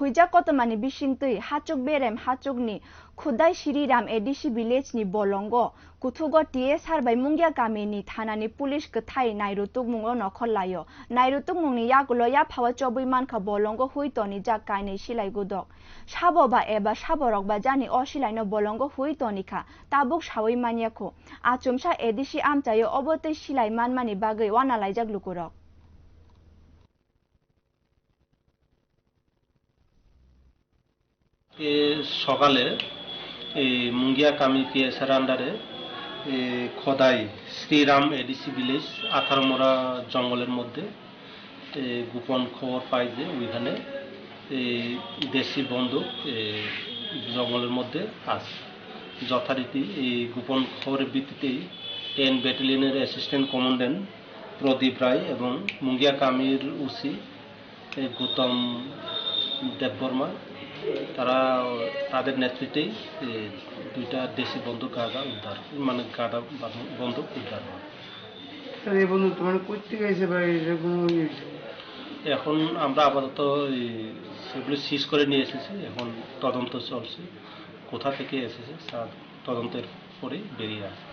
huija kotomani bisingtui hachuk berem hachukni khudai Shriram ADC village ni bolongo kuthugo tie sarbai mungya gamini thanani police kthai nairutuk mungo nokholayo nairutuk mungni yagulo ya phawa chobui mankha bolongo huitoni ja kainai silai gudok saboba eba saborok ba jani osilaino bolongo huitoni kha tabuk sawai maniakho achumsa ADC amchayo obotei silai manmani bagai wana laijak lukurok সকালে মুঙ্গিয়া কামি PSR আন্ডারে খোদাই Shriram ADC village আথারমোড়া জঙ্গলের মধ্যে গোপন খবর পাই যে ওইখানে দেশি বন্দুক জঙ্গলের মধ্যে আছে যথারীতি এই গোপন খবরের ভিত্তিতেই 10 ব্যাটালিয়নের অ্যাসিস্ট্যান্ট কমান্ড্যান্ট প্রদীপ রায় এবং মুঙ্গিয়া কামির ওসি গৌতম দেববর্মা তারা তাদের নেতৃত্বেই দুইটা দেশি বন্দুক গাদা উদ্ধার মানে গাদা বন্দুক উদ্ধার হয় এই বন্দুক মানে কই থেকে এসে ভাই এখন আমরা আপাতত সেগুলো সিজ করে নিয়ে এসেছি এখন তদন্ত চলছে কোথা থেকে এসেছে তার তদন্তের পরে বেরিয়ে আসে